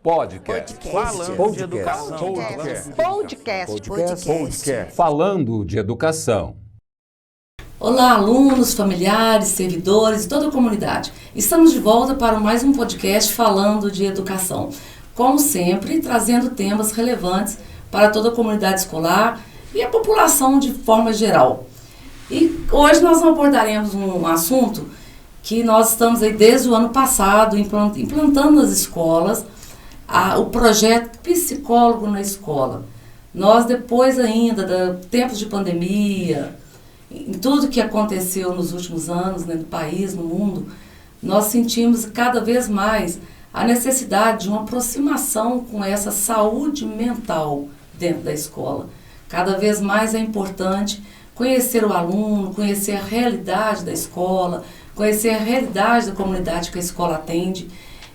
Falando de educação. Podcast. Falando de educação. Olá, alunos, familiares, servidores e toda a comunidade. Estamos de volta para mais um podcast falando de educação. Como sempre, trazendo temas relevantes para toda a comunidade escolar e a população de forma geral. E hoje nós abordaremos um assunto que nós estamos aí desde o ano passado implantando nas escolas o projeto Psicólogo na Escola. Nós, depois ainda de tempos de pandemia, em tudo que aconteceu nos últimos anos, né, no país, no mundo, nós sentimos cada vez mais a necessidade de uma aproximação com essa saúde mental dentro da escola. Cada vez mais é importante conhecer o aluno, conhecer a realidade da escola, conhecer a realidade da comunidade que a escola atende.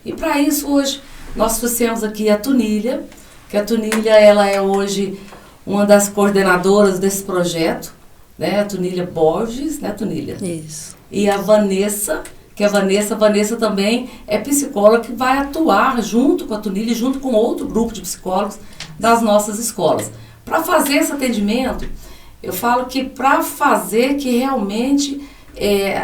E para isso, hoje, nós trouxemos aqui a Tunília, que a Tunília ela é hoje uma das coordenadoras desse projeto, né? A Tunília Borges, né, Tunília? Isso. E a Vanessa, que a Vanessa também é psicóloga que vai atuar junto com a Tunília, junto com outro grupo de psicólogos das nossas escolas. Para fazer esse atendimento, eu falo que para fazer que realmente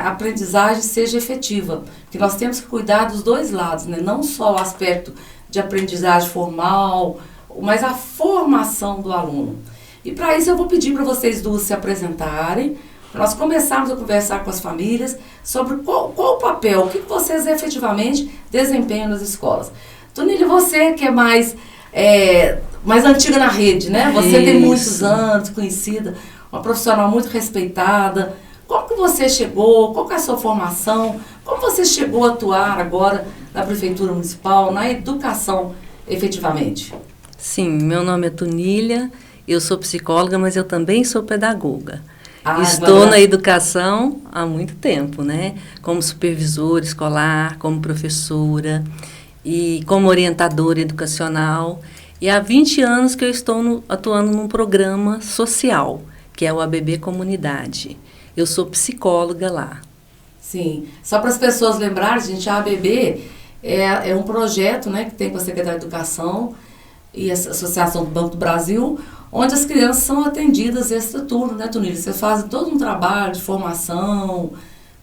a aprendizagem seja efetiva, que nós temos que cuidar dos dois lados, né? Não só o aspecto de aprendizagem formal, mas a formação do aluno. E para isso eu vou pedir para vocês duas se apresentarem, para nós começarmos a conversar com as famílias sobre qual o papel, o que vocês efetivamente desempenham nas escolas. Tunília, você que é mais antiga na rede, né? Você tem muitos anos, conhecida, uma profissional muito respeitada. Como que você chegou? Qual que é a sua formação? Como você chegou a atuar agora na Prefeitura Municipal, na educação, efetivamente? Sim, meu nome é Tunília, eu sou psicóloga, mas eu também sou pedagoga. Estou na educação há muito tempo, né? Como supervisora escolar, como professora e como orientadora educacional. E há 20 anos que eu estou atuando num programa social, que é o ABB Comunidade. Eu sou psicóloga lá. Sim. Só para as pessoas lembrarem, gente, a ABB é um projeto, né, que tem com a Secretaria de Educação e a Associação do Banco do Brasil, onde as crianças são atendidas extra-turno, né, Tunília? Vocês fazem todo um trabalho de formação,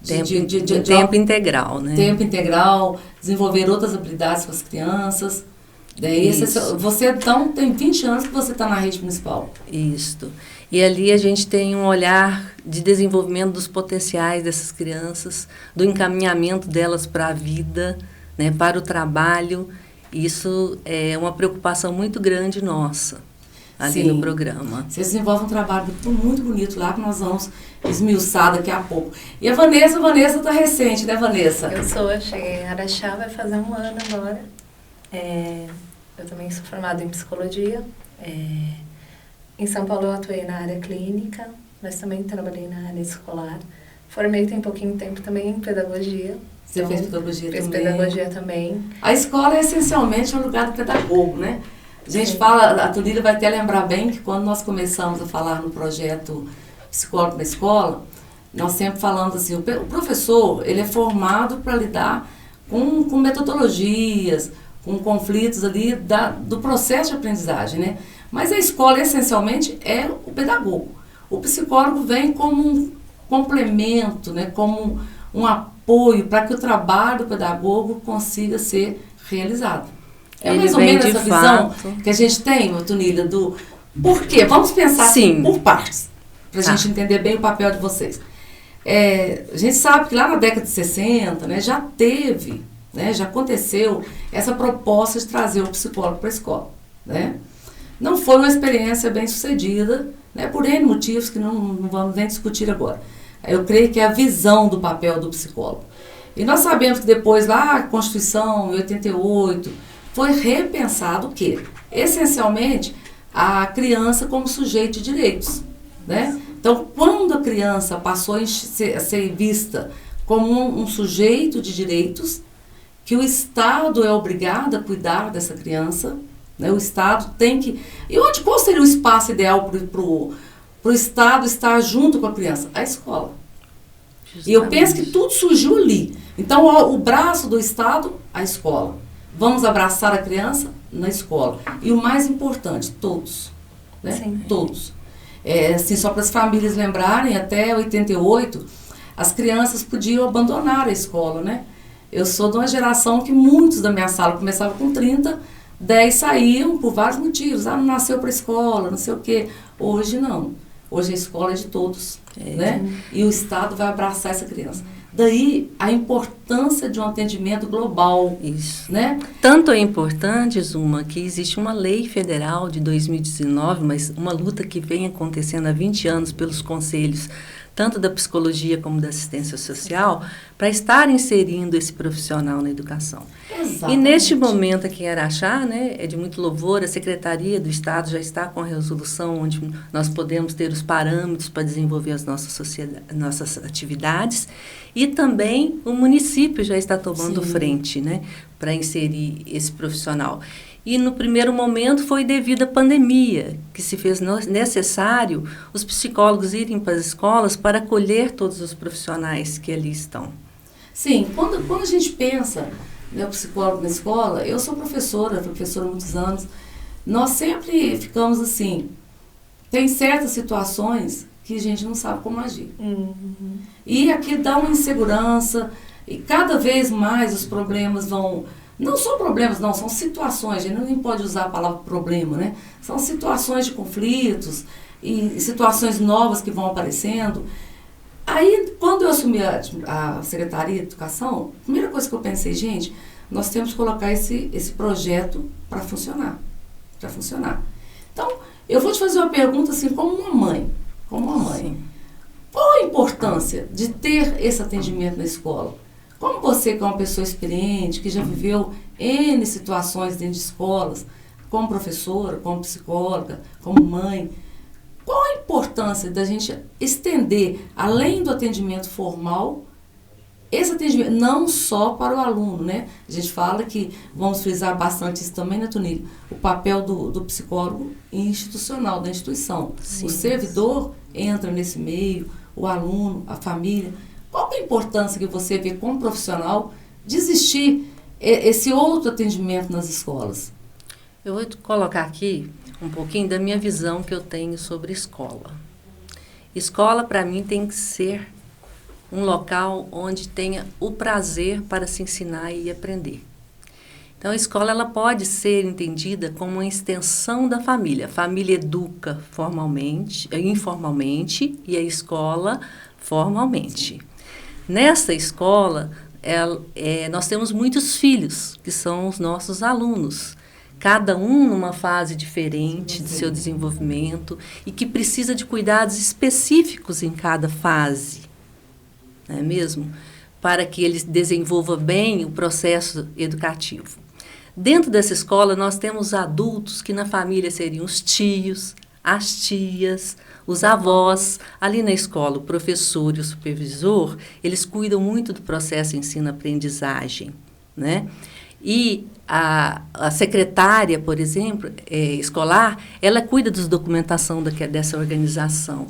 tempo integral, né? Tempo integral, desenvolver outras habilidades com as crianças. Daí você, então, tem 20 anos que você está na rede municipal. Isso. E ali a gente tem um olhar de desenvolvimento dos potenciais dessas crianças, do encaminhamento delas para a vida, né, para o trabalho. Isso é uma preocupação muito grande nossa, ali no programa. Vocês desenvolvem um trabalho muito bonito lá, que nós vamos esmiuçar daqui a pouco. E a Vanessa está recente, né, Vanessa? Eu cheguei em Araxá, vai fazer um ano agora. Eu também sou formada em psicologia. Em São Paulo eu atuei na área clínica, mas também trabalhei na área escolar. Formei tem pouquinho tempo também em pedagogia. Você então, fez pedagogia também? Fiz pedagogia também. A escola é essencialmente um lugar do pedagogo, né? A gente fala, a Tunília vai até lembrar bem que quando nós começamos a falar no projeto Psicólogo na Escola, nós sempre falamos assim, o professor, ele é formado para lidar com metodologias, com conflitos ali do processo de aprendizagem, né? Mas a escola, essencialmente, é o pedagogo. O psicólogo vem como um complemento, né? Como um apoio para que o trabalho do pedagogo consiga ser realizado. É mais ou menos essa visão que a gente tem, Tunília, do porquê. Vamos pensar assim, por partes, para a gente entender bem o papel de vocês. A gente sabe que lá na década de 60, né, já teve, né, já aconteceu essa proposta de trazer o psicólogo para a escola, né? Não foi uma experiência bem sucedida, né, por N motivos que não vamos nem discutir agora. Eu creio que é a visão do papel do psicólogo. E nós sabemos que depois, lá, a Constituição, em 88, foi repensado o quê? Essencialmente, a criança como sujeito de direitos, né? Então, quando a criança passou a ser vista como um sujeito de direitos, que o Estado é obrigado a cuidar dessa criança, né? O Estado tem que... E qual seria o espaço ideal para o Estado estar junto com a criança? A escola. Justamente. E eu penso que tudo surgiu ali. Então, o braço do Estado, a escola. vamos abraçar a criança na escola. E o mais importante, todos. Né? Sim. Todos. Assim, só para as famílias lembrarem, até 88, as crianças podiam abandonar a escola, né? Eu sou de uma geração que muitos da minha sala começavam com 30, 10 saíam por vários motivos. Não nasceu para a escola, não sei o quê. Hoje não. Hoje a escola é de todos, né? E o Estado vai abraçar essa criança. Daí a importância de um atendimento global. Isso. Né? Tanto é importante, Zuma, que existe uma lei federal de 2019, mas uma luta que vem acontecendo há 20 anos pelos conselhos, tanto da psicologia como da assistência social, para estar inserindo esse profissional na educação. Exatamente. E neste momento aqui em Araxá, né, é de muito louvor, a Secretaria do Estado já está com a resolução onde nós podemos ter os parâmetros para desenvolver as nossas atividades, e também o município já está tomando frente, né, para inserir esse profissional. E no primeiro momento foi devido à pandemia, que se fez necessário os psicólogos irem para as escolas para acolher todos os profissionais que ali estão. Sim, quando a gente pensa, né, o psicólogo na escola, eu sou professora há muitos anos, nós sempre ficamos assim, tem certas situações que a gente não sabe como agir. E aqui dá uma insegurança, e cada vez mais os problemas vão... Não são problemas, não, são situações, a gente nem pode usar a palavra problema, né? São situações de conflitos e situações novas que vão aparecendo. Aí, quando eu assumi a Secretaria de Educação, a primeira coisa que eu pensei, gente, nós temos que colocar esse projeto para funcionar. Então, eu vou te fazer uma pergunta assim, como uma mãe. Sim. Qual a importância de ter esse atendimento na escola? Como você, que é uma pessoa experiente, que já viveu N situações dentro de escolas, como professora, como psicóloga, como mãe, qual a importância da gente estender, além do atendimento formal, esse atendimento não só para o aluno, né? A gente fala que, vamos frisar bastante isso também, né, Tunília? O papel do psicólogo institucional, da instituição. Sim. O servidor entra nesse meio, o aluno, a família. Qual é a importância que você vê como profissional de existir esse outro atendimento nas escolas? Eu vou colocar aqui um pouquinho da minha visão que eu tenho sobre escola. Escola, para mim, tem que ser um local onde tenha o prazer para se ensinar e aprender. Então, a escola ela pode ser entendida como uma extensão da família. A família educa informalmente e a escola formalmente. Nessa escola, nós temos muitos filhos, que são os nossos alunos. Cada um numa fase diferente de seu desenvolvimento e que precisa de cuidados específicos em cada fase, não é mesmo? Para que ele desenvolva bem o processo educativo. Dentro dessa escola, nós temos adultos que na família seriam os tios, as tias, os avós. Ali na escola, o professor e o supervisor, eles cuidam muito do processo ensino-aprendizagem, né? E a secretária, por exemplo, escolar, ela cuida da documentação dessa organização.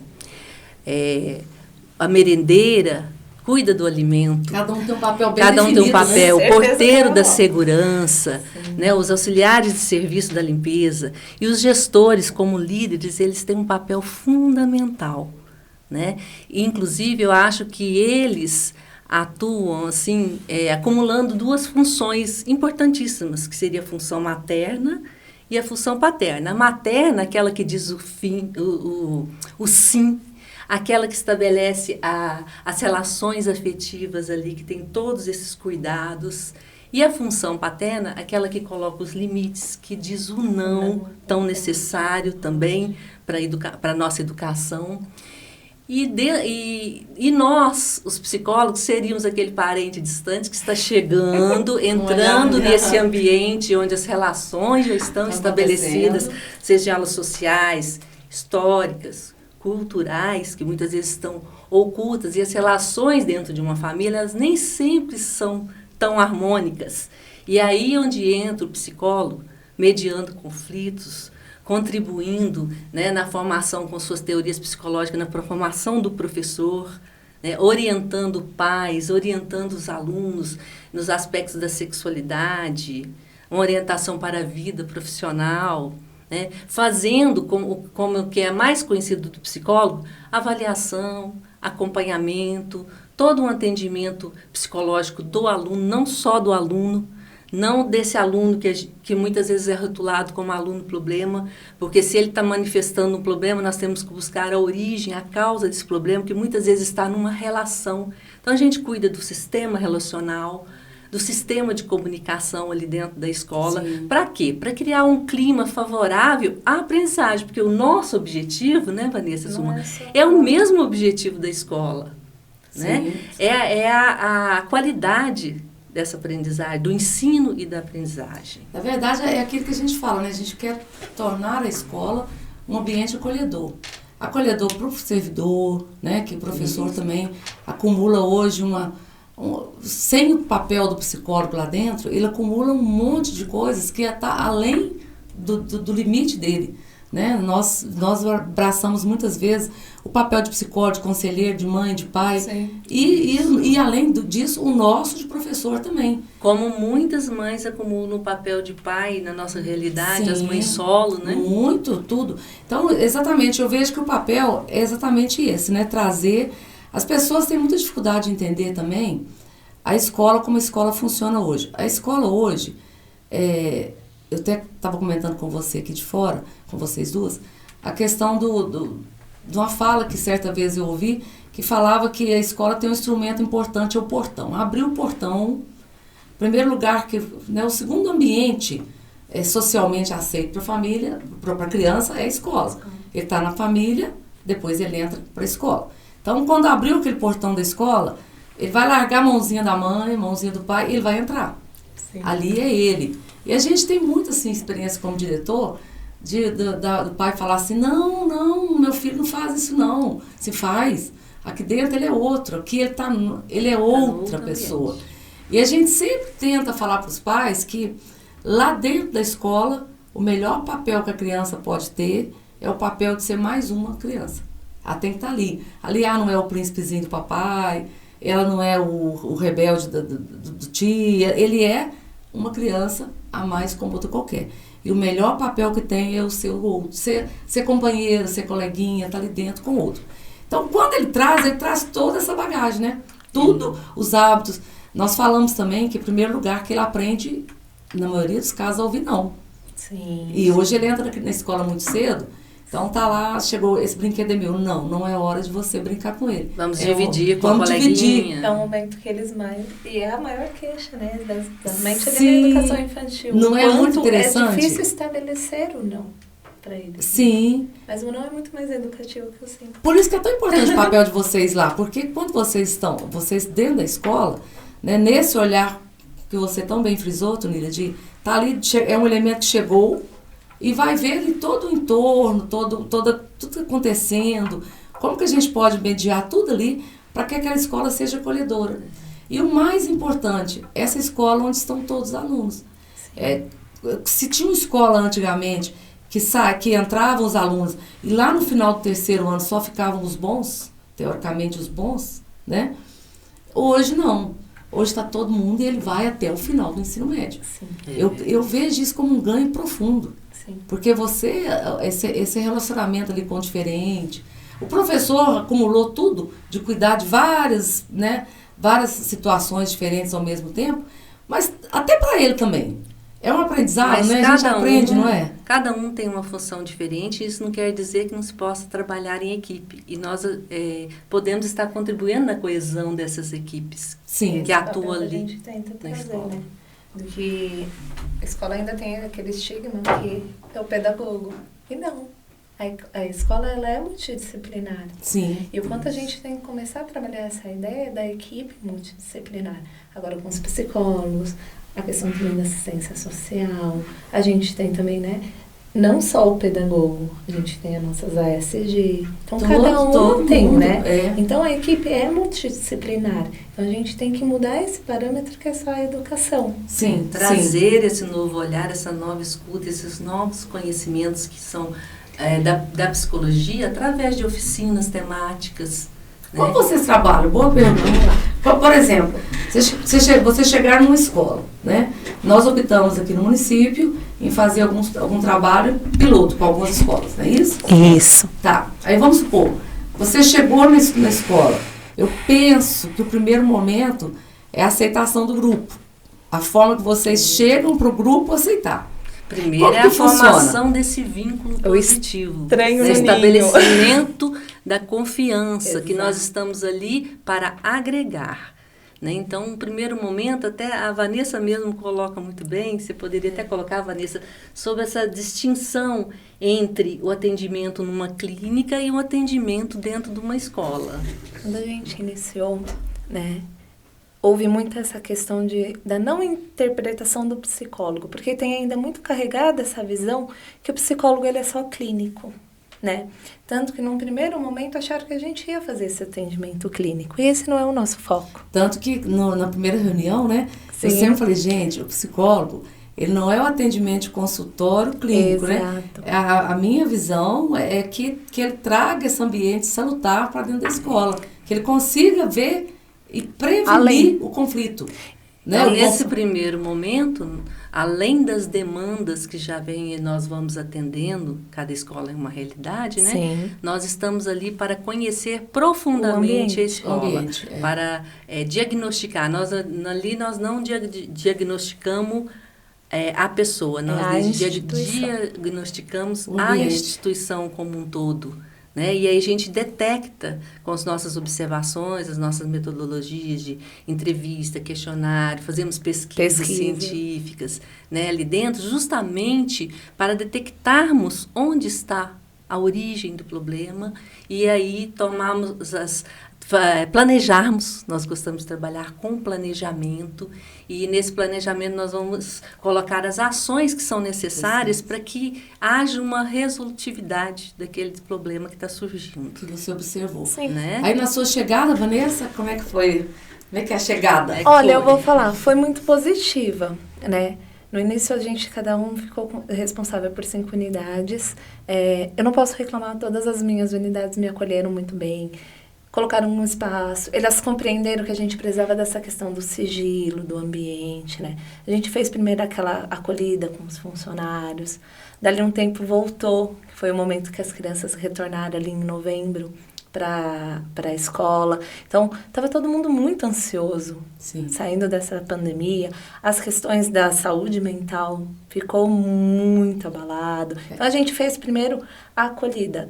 A merendeira cuida do alimento. Cada um tem um papel bem Cada um tem um definido, papel. né? O porteiro da segurança, né, os auxiliares de serviço da limpeza. E os gestores, como líderes, eles têm um papel fundamental, né? E, inclusive, eu acho que eles atuam assim, acumulando duas funções importantíssimas, que seria a função materna e a função paterna. A materna, aquela que diz o sim, aquela que estabelece as relações afetivas ali, que tem todos esses cuidados. E a função paterna, aquela que coloca os limites, que diz o não tão necessário também para a nossa educação. E nós, os psicólogos, seríamos aquele parente distante que está chegando, entrando nesse ambiente onde as relações já estão estabelecidas, sejam elas sociais, históricas, culturais, que muitas vezes estão ocultas, e as relações dentro de uma família, elas nem sempre são tão harmônicas. E aí onde entra o psicólogo, mediando conflitos, contribuindo, né, na formação com suas teorias psicológicas, na formação do professor, né, orientando pais, orientando os alunos nos aspectos da sexualidade, uma orientação para a vida profissional, né? Fazendo, como que é mais conhecido do psicólogo, avaliação, acompanhamento, todo um atendimento psicológico do aluno, não só do aluno, não desse aluno que muitas vezes é rotulado como aluno problema, porque se ele está manifestando um problema, nós temos que buscar a origem, a causa desse problema, que muitas vezes está numa relação. Então, a gente cuida do sistema relacional, do sistema de comunicação ali dentro da escola. Para quê? Para criar um clima favorável à aprendizagem, porque o nosso objetivo, né, Vanessa Suma, é o mesmo objetivo da escola. Né? É a qualidade dessa aprendizagem, do ensino e da aprendizagem. Na verdade, é aquilo que a gente fala, né? A gente quer tornar a escola um ambiente acolhedor. Acolhedor para o servidor, né? Que o professor também acumula hoje sem o papel do psicólogo lá dentro, ele acumula um monte de coisas que está além do limite dele. Né? Nós abraçamos muitas vezes o papel de psicólogo, de conselheiro, de mãe, de pai. E além disso, o nosso de professor também. Como muitas mães acumulam o papel de pai na nossa realidade, as mães solo, né? Muito, tudo. Então, exatamente, eu vejo que o papel é exatamente esse, né? Trazer... As pessoas têm muita dificuldade de entender também a escola, como a escola funciona hoje. A escola hoje, eu até estava comentando com você aqui de fora, com vocês duas, a questão de uma fala que certa vez eu ouvi, que falava que a escola tem um instrumento importante, é o portão. Abrir o portão, em primeiro lugar, o segundo ambiente socialmente aceito para a família, para a criança, é a escola. Ele está na família, depois ele entra para a escola. Então, quando abriu aquele portão da escola, ele vai largar a mãozinha da mãe, a mãozinha do pai, e ele vai entrar. Sim. Ali é ele. E a gente tem muita assim, experiência como diretor, do pai falar assim, não, meu filho não faz isso não. Se faz, aqui dentro ele é outro, aqui ele é outra pessoa. Ambiente. E a gente sempre tenta falar para os pais que lá dentro da escola, o melhor papel que a criança pode ter é o papel de ser mais uma criança. Ela tem que estar ali. Ali não é o príncipezinho do papai, ela não é o rebelde do tio, ele é uma criança a mais como outra qualquer. E o melhor papel que tem é o seu outro. Ser companheiro, ser coleguinha, estar ali dentro com o outro. Então, quando ele traz toda essa bagagem, né? Tudo, os hábitos. Nós falamos também que, em primeiro lugar, que ele aprende, na maioria dos casos, a ouvir não. Sim. E hoje ele entra na escola muito cedo, então tá lá, chegou, esse brinquedo é meu. Não é hora de você brincar com ele. Vamos dividir com a coleguinha. É um momento que eles mais... E é a maior queixa, né? Da mente da educação infantil. Não é muito interessante? É difícil estabelecer o não para eles. Sim. Mas o não é muito mais educativo que o sim. Por isso que é tão importante o papel de vocês lá. Porque quando vocês dentro da escola, né, nesse olhar que você tão bem frisou, Tunília, de tá ali, é um elemento que chegou... E vai ver ali todo o entorno, tudo acontecendo, como que a gente pode mediar tudo ali para que aquela escola seja acolhedora. E o mais importante, essa escola onde estão todos os alunos. Se tinha uma escola antigamente que entravam os alunos e lá no final do terceiro ano só ficavam os bons, teoricamente os bons, né? Hoje não. Hoje está todo mundo e ele vai até o final do ensino médio. Eu vejo isso como um ganho profundo. Sim. Porque esse relacionamento ali com o diferente, o professor acumulou tudo de cuidar de várias situações diferentes ao mesmo tempo, mas até para ele também. É um aprendizado, né? A gente aprende, não é? Cada um tem uma função diferente, e isso não quer dizer que não se possa trabalhar em equipe. E nós podemos estar contribuindo na coesão dessas equipes. Sim. Que atuam ali. A gente tenta trazer, né? Do que a escola ainda tem aquele estigma que é o pedagogo. E não. A escola, ela é multidisciplinar. Sim. E o quanto a gente tem que começar a trabalhar essa ideia da equipe multidisciplinar. Agora com os psicólogos, a questão também da assistência social. A gente tem também, né? Não só o pedagogo, a gente tem as nossas ASG. Então, cada um tem, né? Então, a equipe é multidisciplinar. Então, a gente tem que mudar esse parâmetro que é só a educação. Sim, trazer esse novo olhar, essa nova escuta, esses novos conhecimentos que são da psicologia através de oficinas temáticas. Como vocês trabalham? Boa pergunta. Por exemplo, você chegar numa escola, né? nós optamos aqui no município em fazer algum trabalho piloto com algumas escolas, não é isso? Isso. Tá, aí vamos supor, você chegou na escola, eu penso que o primeiro momento é a aceitação do grupo, a forma que vocês chegam para o grupo aceitar. Primeiro é a formação desse vínculo positivo, o estabelecimento da confiança, que nós estamos ali para agregar. Né? Então, no primeiro momento, até a Vanessa mesmo coloca muito bem, você poderia até colocar, Vanessa, sobre essa distinção entre o atendimento numa clínica e o atendimento dentro de uma escola. Quando a gente iniciou, né, houve muito essa questão da não interpretação do psicólogo, porque tem ainda muito carregada essa visão que o psicólogo ele é só clínico, né? Tanto que num primeiro momento acharam que a gente ia fazer esse atendimento clínico, e esse não é o nosso foco. Tanto que na primeira reunião, né, eu sempre falei, gente, o psicólogo, ele não é o atendimento de consultório clínico, Exato. Né? A minha visão é que ele traga esse ambiente salutar para dentro da escola, que ele consiga ver e prevenir o conflito. Né? Então, nesse primeiro momento, além das demandas que já vem e nós vamos atendendo, cada escola é uma realidade, né? Sim. Nós estamos ali para conhecer profundamente a escola, para diagnosticar. Nós não diagnosticamos a pessoa, nós diagnosticamos a instituição como um todo. Né? E aí a gente detecta com as nossas observações, as nossas metodologias de entrevista, questionário, fazemos pesquisas científicas, né, ali dentro, justamente para detectarmos onde está a origem do problema e aí planejarmos. Nós gostamos de trabalhar com planejamento e nesse planejamento nós vamos colocar as ações que são necessárias para que haja uma resolutividade daquele problema que está surgindo. Que você observou. Sim. Né? Aí na sua chegada, Vanessa, como é que foi? Como é que é a chegada? Olha, eu vou falar, foi muito positiva, né? No início, cada um ficou responsável por 5 unidades. Eu não posso reclamar, todas as minhas unidades me acolheram muito bem, colocaram um espaço. Elas compreenderam que a gente precisava dessa questão do sigilo, do ambiente, né? A gente fez primeiro aquela acolhida com os funcionários. Dali um tempo voltou, que foi o momento que as crianças retornaram ali em novembro para a escola. Então, estava todo mundo muito ansioso, saindo dessa pandemia. As questões da saúde mental ficou muito abalado. Então, a gente fez primeiro a acolhida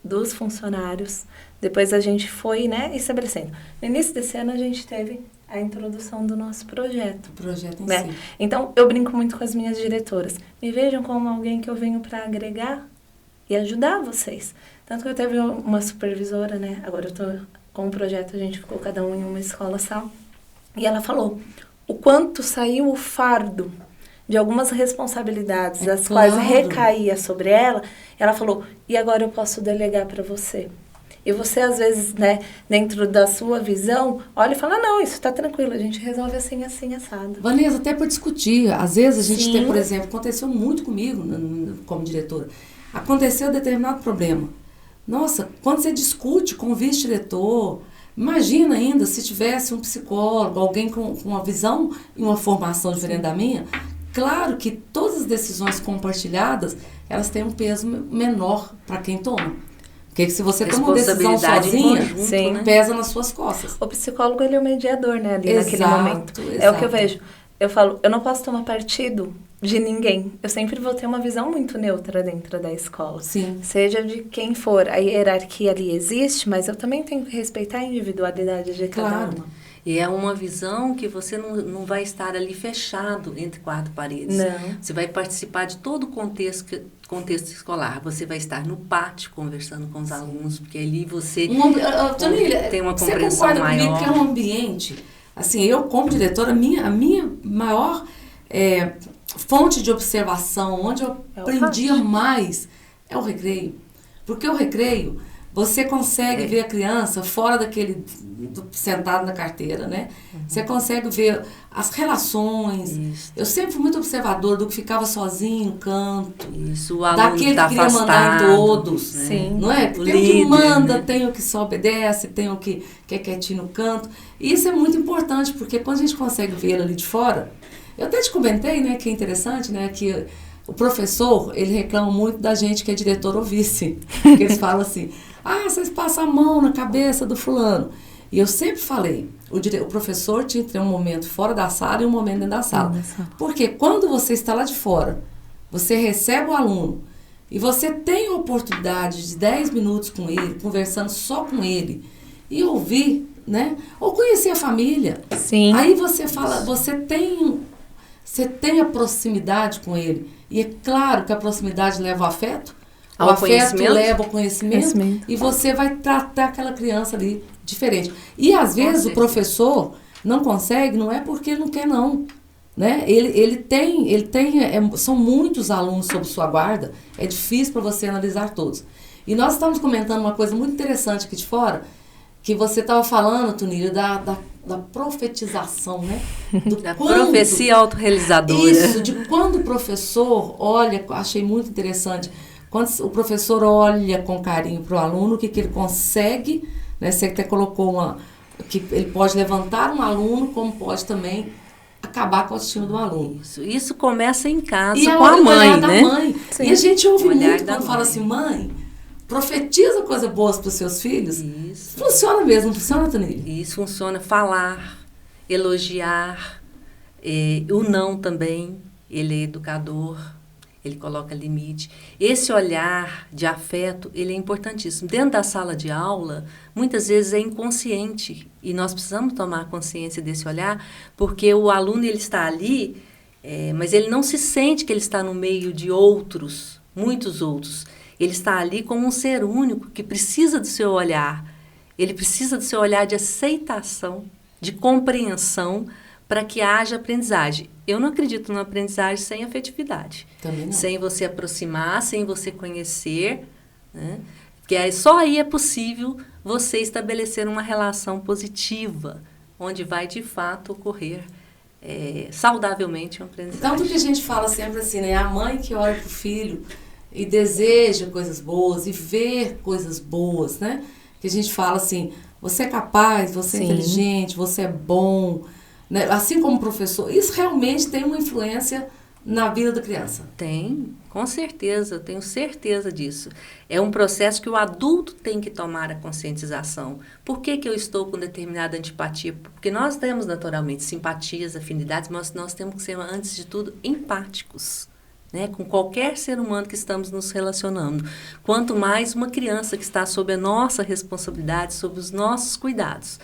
dos funcionários, depois a gente foi, né, estabelecendo. No início desse ano, a gente teve a introdução do nosso projeto. O projeto em né? si. Então, eu brinco muito com as minhas diretoras. Me vejam como alguém que eu venho para agregar e ajudar vocês. Tanto que eu teve uma supervisora, né? Agora eu estou com o projeto, a gente ficou cada um em uma escola-sal. E ela falou o quanto saiu o fardo de algumas responsabilidades, das quais recaía sobre ela. Ela falou, e agora eu posso delegar para você. E você, às vezes, né, dentro da sua visão, olha e fala, não, isso está tranquilo, a gente resolve assim, assim, assado. Vanessa, até para discutir. Às vezes a gente tem, por exemplo, aconteceu muito comigo como diretora. Aconteceu determinado problema. Nossa, quando você discute com o vice-diretor, imagina ainda se tivesse um psicólogo, alguém com uma visão e uma formação diferente da minha, claro que todas as decisões compartilhadas, elas têm um peso menor para quem toma. Porque se você toma uma decisão sozinha, conjunto, pesa nas suas costas. O psicólogo, ele é o mediador, né, ali naquele momento. É o que eu vejo. Eu falo, eu não posso tomar partido de ninguém. Eu sempre vou ter uma visão muito neutra dentro da escola. Sim. Seja de quem for. A hierarquia ali existe, mas eu também tenho que respeitar a individualidade de cada uma. E é uma visão que você não vai estar ali fechado entre 4 paredes. Não. Você vai participar de todo o contexto escolar. Você vai estar no pátio conversando com os alunos, porque ali você tem uma compreensão maior. Você concorda comigo que é um ambiente... Assim, eu como diretora, a minha maior fonte de observação, onde eu aprendia mais, é o recreio. Porque o recreio, você consegue ver a criança fora sentado na carteira, né? Você consegue ver as relações. Isso. Eu sempre fui muito observadora do que ficava sozinho no canto. Isso, o aluno daquele tá que queria mandar em todos. Né? Sim. Não é? O tem líder, o que manda, né? tem o que só obedece, tem o que é quietinho no canto. E isso é muito importante, porque quando a gente consegue ver ele ali de fora, Eu até te comentei, né, que é interessante, né, que o professor, ele reclama muito da gente que é diretor ou vice. Porque eles falam assim, vocês passam a mão na cabeça do fulano. E eu sempre falei, o professor tinha que ter um momento fora da sala e um momento dentro da sala. Porque quando você está lá de fora, você recebe o aluno e você tem a oportunidade de 10 minutos com ele, conversando só com ele, e ouvir, né? Ou conhecer a família. Sim. Aí você fala, você tem a proximidade com ele. E é claro que a proximidade leva ao afeto. O afeto leva ao conhecimento. E você vai tratar aquela criança ali diferente. E às vezes o professor não consegue, não é porque ele não quer, não. Né? São muitos alunos sob sua guarda, é difícil para você analisar todos. E nós estamos comentando uma coisa muito interessante aqui de fora, que você estava falando, Tunília, da profetização, né? Da profecia autorrealizadora. Isso, de quando o professor olha, achei muito interessante, quando o professor olha com carinho para o aluno, o que ele consegue, né? Você até colocou que ele pode levantar um aluno, como pode também acabar com a autoestima do aluno. Isso começa em casa, e com a mãe, né? E a gente ouve muito quando fala assim, mãe, profetiza coisas boas para os seus filhos. Isso. Funciona mesmo, não funciona, Tunília? Isso funciona. Falar, elogiar, o não também. Ele é educador, ele coloca limite. Esse olhar de afeto, ele é importantíssimo. Dentro da sala de aula, muitas vezes é inconsciente. E nós precisamos tomar consciência desse olhar, porque o aluno ele está ali, mas ele não se sente que ele está no meio de outros, muitos outros. Ele está ali como um ser único que precisa do seu olhar. Ele precisa do seu olhar de aceitação, de compreensão, para que haja aprendizagem. Eu não acredito numa aprendizagem sem afetividade. Também não. Sem você aproximar, sem você conhecer, né? Porque só aí é possível você estabelecer uma relação positiva, onde vai de fato ocorrer saudavelmente uma aprendizagem. Tanto que a gente fala sempre assim, né? A mãe que olha para o filho e deseja coisas boas e ver coisas boas, né? Que a gente fala assim, você é capaz, você é inteligente, você é bom, né? Assim como professor, isso realmente tem uma influência na vida da criança. Tem, com certeza, eu tenho certeza disso. É um processo que o adulto tem que tomar a conscientização. Por que eu estou com determinada antipatia? Porque nós temos naturalmente simpatias, afinidades, mas nós temos que ser, antes de tudo, empáticos. Né, com qualquer ser humano que estamos nos relacionando. Quanto mais uma criança que está sob a nossa responsabilidade, sob os nossos cuidados.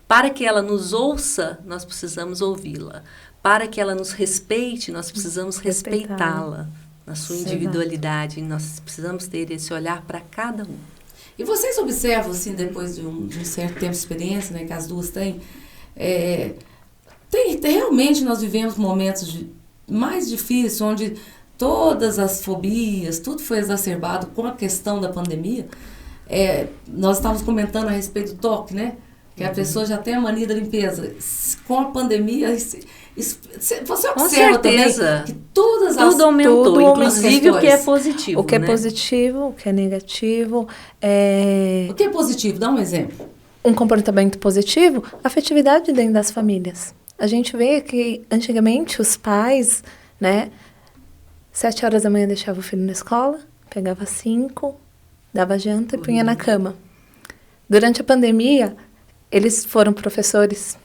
Para que ela nos ouça, nós precisamos ouvi-la. Para que ela nos respeite, nós precisamos respeitá-la. Na sua individualidade, nós precisamos ter esse olhar para cada um. E vocês observam, assim, depois de um certo tempo de experiência, né, que as duas têm, realmente nós vivemos momentos mais difíceis, onde todas as fobias, tudo foi exacerbado com a questão da pandemia. Nós estávamos comentando a respeito do toque, né? Que a pessoa já tem a mania da limpeza. Com a pandemia, você observa também que tudo aumentou, inclusive o que é positivo. O que é positivo, o que é negativo. O que é positivo? Dá um exemplo. Um comportamento positivo, afetividade dentro das famílias. A gente vê que antigamente os pais, né, 7 horas da manhã deixava o filho na escola, pegava 5, dava janta e punha na cama. Durante a pandemia, eles foram professores,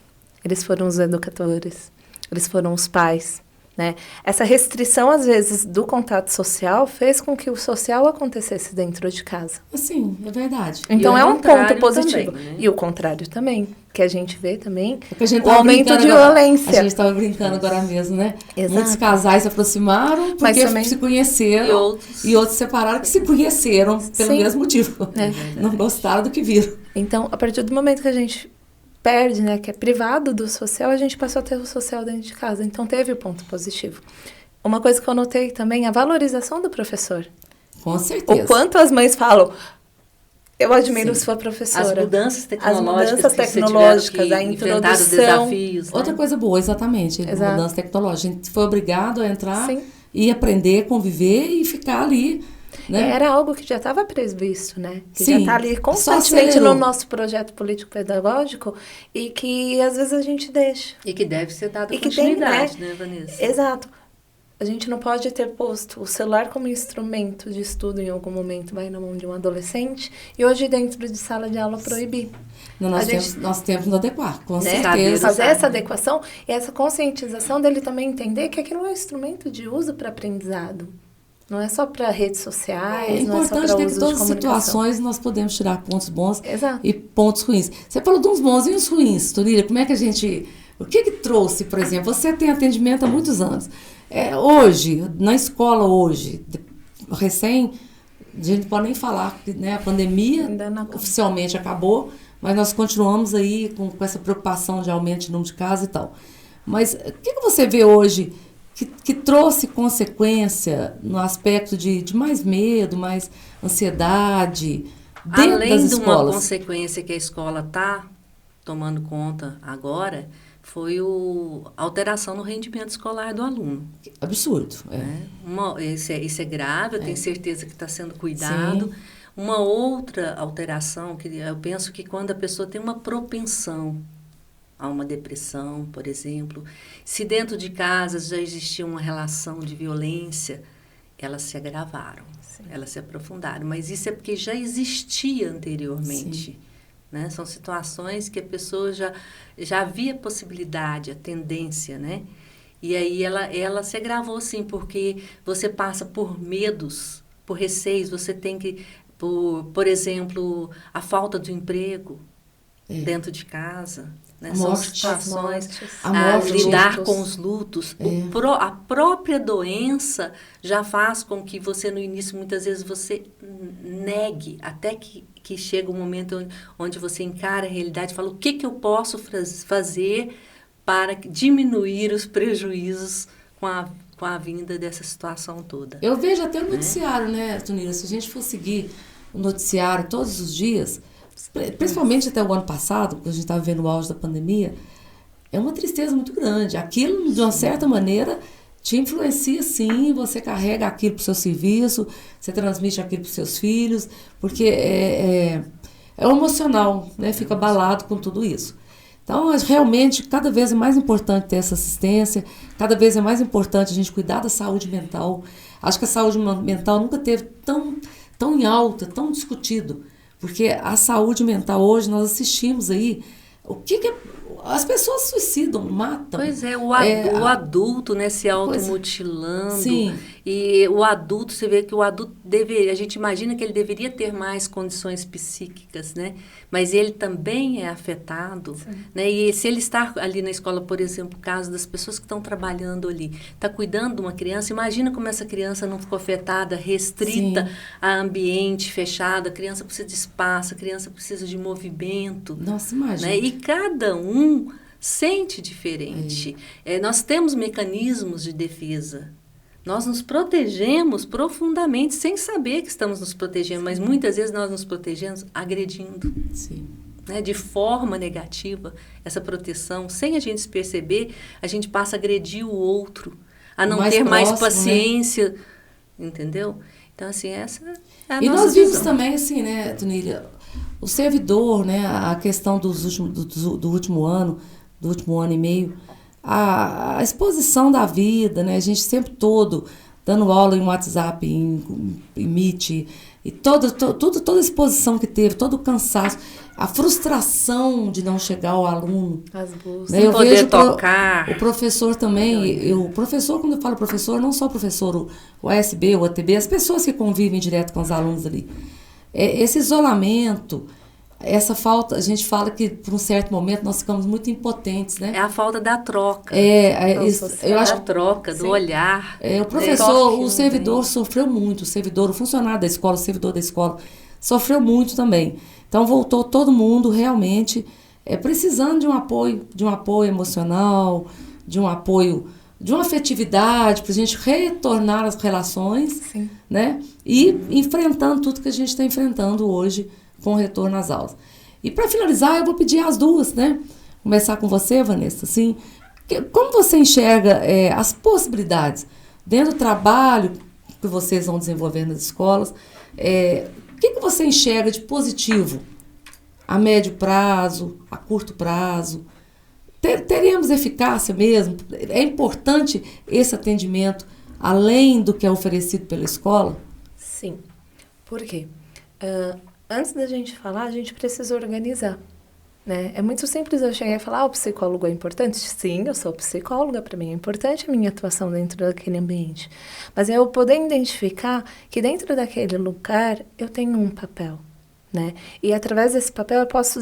eles foram os educadores, eles foram os pais, né? Essa restrição, às vezes, do contato social fez com que o social acontecesse dentro de casa. Sim, é verdade. Então, é um ponto positivo. Também, né? E o contrário também, que a gente vê também, o aumento de violência. A gente estava brincando agora mesmo, né? Exato. Muitos casais se aproximaram porque também se conheceram e outros se separaram que se conheceram pelo mesmo motivo. Não gostaram do que viram. Então, a partir do momento que a gente perde, né, que é privado do social, a gente passou a ter o social dentro de casa. Então, teve o ponto positivo. Uma coisa que eu notei também, a valorização do professor. Com certeza. O quanto as mães falam, eu admiro sua professora. As mudanças tecnológicas, a introdução. Os desafios. Né? Outra coisa boa, exatamente. A mudança tecnológica. A gente foi obrigado a entrar e aprender, conviver e ficar ali. né? Era algo que já estava previsto, né? Que Sim, já está ali constantemente no nosso projeto político-pedagógico e que às vezes a gente deixa. E que deve ser dada E que continuidade, tem, né, Vanessa? Exato. A gente não pode ter posto o celular como instrumento de estudo em algum momento, vai na mão de um adolescente, e hoje dentro de sala de aula proibir. Não, nós temos que nos adequar, com certeza. Fazer essa adequação e essa conscientização dele também entender que aquilo é um instrumento de uso para aprendizado. Não é só para redes sociais, não é só para uso de comunicação. É importante que todas as situações nós podemos tirar pontos bons Exato. E pontos ruins. Você falou de uns bons e uns ruins, Tunília. Como é que a gente... O que trouxe, por exemplo? Você tem atendimento há muitos anos. Hoje, na escola hoje, recém, a gente não pode nem falar que, né, a pandemia oficialmente acabou, mas nós continuamos aí com essa preocupação de aumento de número de casos e tal. Mas o que você vê hoje que trouxe consequência no aspecto de mais medo, mais ansiedade dentro Além das de escolas? uma consequência que a escola está tomando conta agora, foi a alteração no rendimento escolar do aluno. Absurdo. Isso é grave, eu tenho certeza que está sendo cuidado. Sim. Uma outra alteração, que eu penso que quando a pessoa tem uma propensão a uma depressão, por exemplo, se dentro de casa já existia uma relação de violência, elas se agravaram, elas se aprofundaram. Mas isso é porque já existia anteriormente. Sim. Né? São situações que a pessoa já havia possibilidade, a tendência, né? E aí ela se agravou, sim, porque você passa por medos, por receios, você tem que, por exemplo, a falta do emprego dentro de casa, né? São situações, lidar com os lutos. A própria doença já faz com que você, no início, muitas vezes, você negue, até que chega um momento onde você encara a realidade e fala o que eu posso fazer para diminuir os prejuízos com a vinda dessa situação toda. Eu vejo até o noticiário, né, Tunília? Se a gente for seguir o noticiário todos os dias, principalmente até o ano passado, quando a gente estava vendo o auge da pandemia, é uma tristeza muito grande. Aquilo, de uma certa maneira, te influencia, sim, você carrega aquilo para o seu serviço, você transmite aquilo para os seus filhos, porque é o emocional, né? Fica abalado com tudo isso. Então, realmente, cada vez é mais importante ter essa assistência, cada vez é mais importante a gente cuidar da saúde mental. Acho que a saúde mental nunca teve tão em alta, tão discutido, porque a saúde mental hoje, nós assistimos aí, as pessoas suicidam, matam. Pois é, o adulto, né, se automutilando. Sim. E o adulto, você vê que o adulto a gente imagina que ele deveria ter mais condições psíquicas, né? Mas ele também é afetado, né? E se ele está ali na escola, por exemplo, o caso das pessoas que estão trabalhando ali, está cuidando de uma criança, imagina como essa criança não ficou afetada, restrita a ambiente fechado, a criança precisa de espaço, a criança precisa de movimento. Nossa, imagina. Né? E cada um sente diferente. Nós temos mecanismos de defesa. Nós nos protegemos profundamente, sem saber que estamos nos protegendo, mas muitas vezes nós nos protegemos agredindo. Sim. Né? De forma negativa, essa proteção, sem a gente se perceber, a gente passa a agredir o outro, a não ter mais paciência, né? Entendeu? Então, assim, essa é a nossa nós vimos visão. Também, assim, né, Tunília, o servidor, né, a questão do último ano e meio, a exposição da vida, né, a gente sempre todo dando aula em WhatsApp, em Meet, e toda a exposição que teve, todo o cansaço, a frustração de não chegar ao aluno. As buscas. Né, eu poder vejo tocar. O professor também, o professor, quando eu falo professor, não só o professor, o ASB, o ATB, as pessoas que convivem direto com os alunos ali. Esse isolamento, essa falta, a gente fala que por um certo momento nós ficamos muito impotentes, né? É a falta da troca. Eu acho da troca, do olhar. O professor, o servidor sofreu muito, o funcionário da escola, o servidor da escola, sofreu muito também. Então voltou todo mundo realmente precisando de um apoio emocional, de um apoio, de uma afetividade, para a gente retornar as relações, né? E enfrentando tudo que a gente está enfrentando hoje com o retorno às aulas. E para finalizar, eu vou pedir as duas, né? Começar com você, Vanessa, assim, como você enxerga as possibilidades dentro do trabalho que vocês vão desenvolver nas escolas. O que você enxerga de positivo a médio prazo, a curto prazo? Teremos eficácia mesmo? É importante esse atendimento além do que é oferecido pela escola? Sim. Por quê? Antes da gente falar, a gente precisa organizar. Né? É muito simples eu chegar e falar, o psicólogo é importante? Sim, eu sou psicóloga, para mim é importante a minha atuação dentro daquele ambiente. Mas é eu poder identificar que dentro daquele lugar eu tenho um papel. Né? E através desse papel eu posso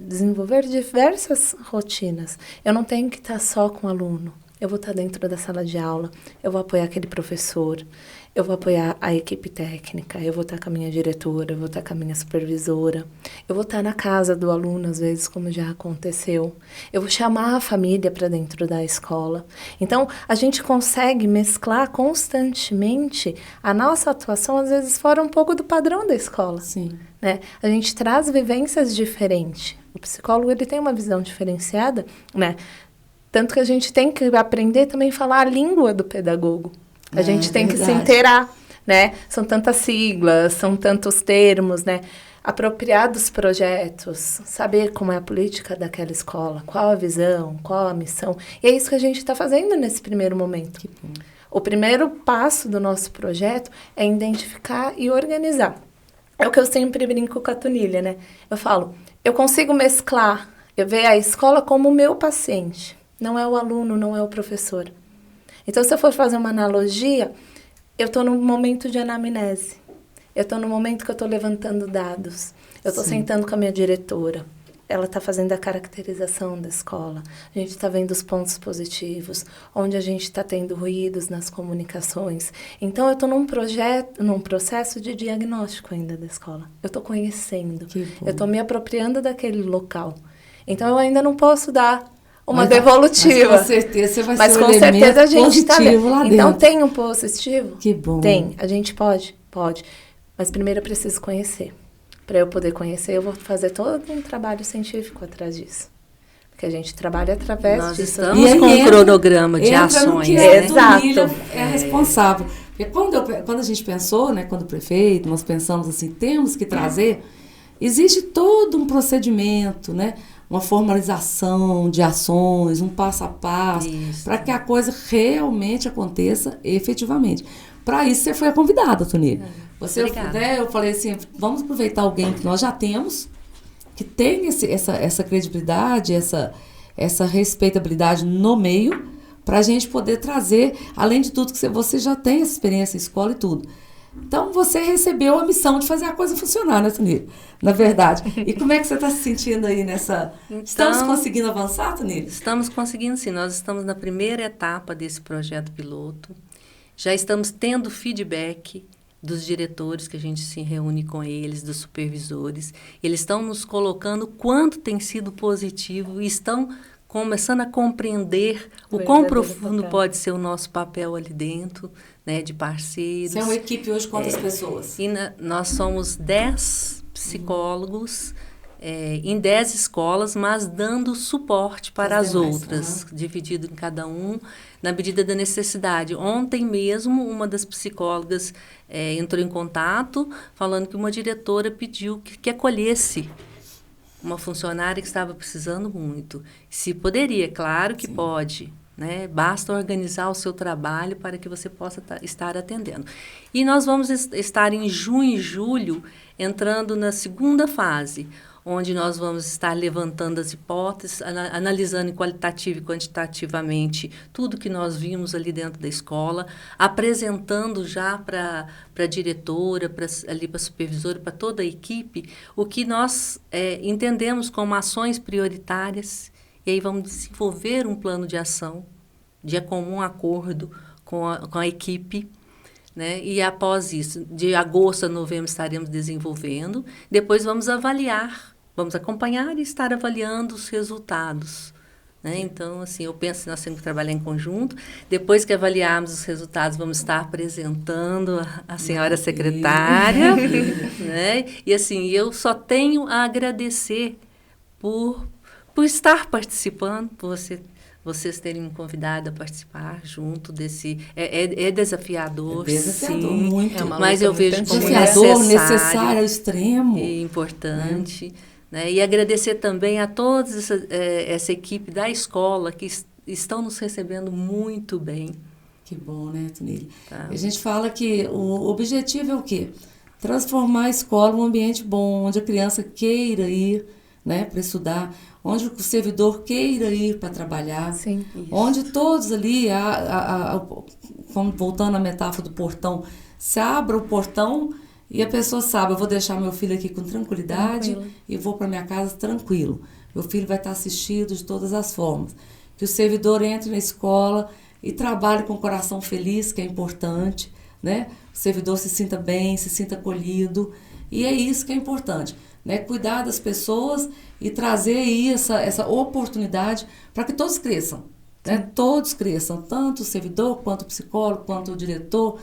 desenvolver diversas rotinas. Eu não tenho que estar só com o aluno. Eu vou estar dentro da sala de aula, eu vou apoiar aquele professor, eu vou apoiar a equipe técnica, eu vou estar com a minha diretora, eu vou estar com a minha supervisora, eu vou estar na casa do aluno, às vezes, como já aconteceu. Eu vou chamar a família para dentro da escola. Então, a gente consegue mesclar constantemente a nossa atuação, às vezes, fora um pouco do padrão da escola. Sim. Né? A gente traz vivências diferentes. O psicólogo ele tem uma visão diferenciada, né? Tanto que a gente tem que aprender também a falar a língua do pedagogo. A gente tem que se inteirar, né? São tantas siglas, são tantos termos, né? Apropriar dos projetos, saber como é a política daquela escola, qual a visão, qual a missão. E é isso que a gente está fazendo nesse primeiro momento. O primeiro passo do nosso projeto é identificar e organizar. É o que eu sempre brinco com a Tunília, né? Eu falo, eu consigo mesclar, eu ver a escola como o meu paciente. Não é o aluno, não é o professor. Então, se eu for fazer uma analogia, eu estou num momento de anamnese. Eu estou no momento que eu estou levantando dados. Eu estou sentando com a minha diretora. Ela está fazendo a caracterização da escola. A gente está vendo os pontos positivos, onde a gente está tendo ruídos nas comunicações. Então, eu estou num processo de diagnóstico ainda da escola. Eu estou conhecendo. Eu estou me apropriando daquele local. Então, eu ainda não posso dar uma devolutiva. Mas com certeza você vai ser um com certeza a gente tá positivo lá dentro. Então, tem um positivo? Que bom. Tem. A gente pode. Mas primeiro eu preciso conhecer. Para eu poder conhecer, eu vou fazer todo um trabalho científico atrás disso. Porque a gente trabalha através disso. Nós estamos com um cronograma de ações. Exato. É responsável. Porque quando a gente pensou, né, quando o prefeito, nós pensamos assim, temos que trazer, existe todo um procedimento, né? Uma formalização de ações, um passo a passo, para que a coisa realmente aconteça efetivamente. Para isso, você foi a convidada, Tunília. Eu falei assim, vamos aproveitar alguém que nós já temos, que tem essa credibilidade, essa respeitabilidade no meio, para a gente poder trazer, além de tudo, que você já tem essa experiência em escola e tudo. Então, você recebeu a missão de fazer a coisa funcionar, né, Tunília? Na verdade. E como é que você está se sentindo aí nessa... Então, estamos conseguindo avançar, Tunília? Estamos conseguindo, sim. Nós estamos na primeira etapa desse projeto piloto. Já estamos tendo feedback dos diretores, que a gente se reúne com eles, dos supervisores. Eles estão nos colocando quanto tem sido positivo e estão começando a compreender o quão profundo pode ser o nosso papel ali dentro, né, de parceiros. Você é uma equipe hoje, quantas pessoas? E nós somos 10 psicólogos em 10 escolas, mas dando suporte para as outras, dividido em cada um, na medida da necessidade. Ontem mesmo, uma das psicólogas entrou em contato, falando que uma diretora pediu que acolhesse uma funcionária que estava precisando muito. Se poderia, claro que pode, né? Basta organizar o seu trabalho para que você possa estar atendendo. E nós vamos estar em junho e julho entrando na segunda fase, onde nós vamos estar levantando as hipóteses, analisando qualitativa e quantitativamente tudo que nós vimos ali dentro da escola, apresentando já para a diretora, para a supervisora, para toda a equipe, o que nós entendemos como ações prioritárias, e aí vamos desenvolver um plano de ação de comum acordo com a equipe, né? E após isso, de agosto a novembro estaremos desenvolvendo, depois vamos avaliar, vamos acompanhar e estar avaliando os resultados. Né? Então, assim, eu penso que nós temos que trabalhar em conjunto. Depois que avaliarmos os resultados, vamos estar apresentando a senhora secretária. Né? E, assim, eu só tenho a agradecer por estar participando, por você vocês terem me convidado a participar junto desse... É desafiador, desafiador, sim, muito. mas eu vejo como desafiador, necessário ao extremo. E importante. Né? E agradecer também a toda essa equipe da escola que estão nos recebendo muito bem. Que bom, né, Tunília? Tá. A gente fala que o objetivo é o quê? Transformar a escola em um ambiente bom, onde a criança queira ir, né, para estudar, onde o servidor queira ir para trabalhar, Sim, onde todos ali, voltando à metáfora do portão, se abra o portão e a pessoa sabe, eu vou deixar meu filho aqui com tranquilidade e vou para minha casa tranquilo. Meu filho vai estar assistido de todas as formas. Que o servidor entre na escola e trabalhe com o coração feliz, que é importante, né? O servidor se sinta bem, se sinta acolhido, e é isso que é importante, né? Cuidar das pessoas e trazer aí essa oportunidade para que todos cresçam, né? Todos cresçam, tanto o servidor, quanto o psicólogo, quanto o diretor,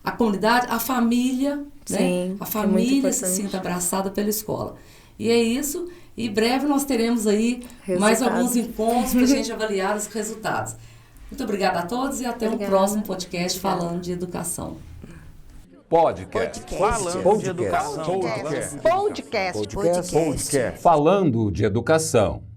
a comunidade, a família, sim, né? A família se sinta abraçada pela escola. E é isso, e em breve nós teremos aí mais alguns encontros para a gente avaliar os resultados. Muito obrigada a todos e até um próximo podcast falando de educação. Podcast. Falando de educação. Podcast. Falando de educação.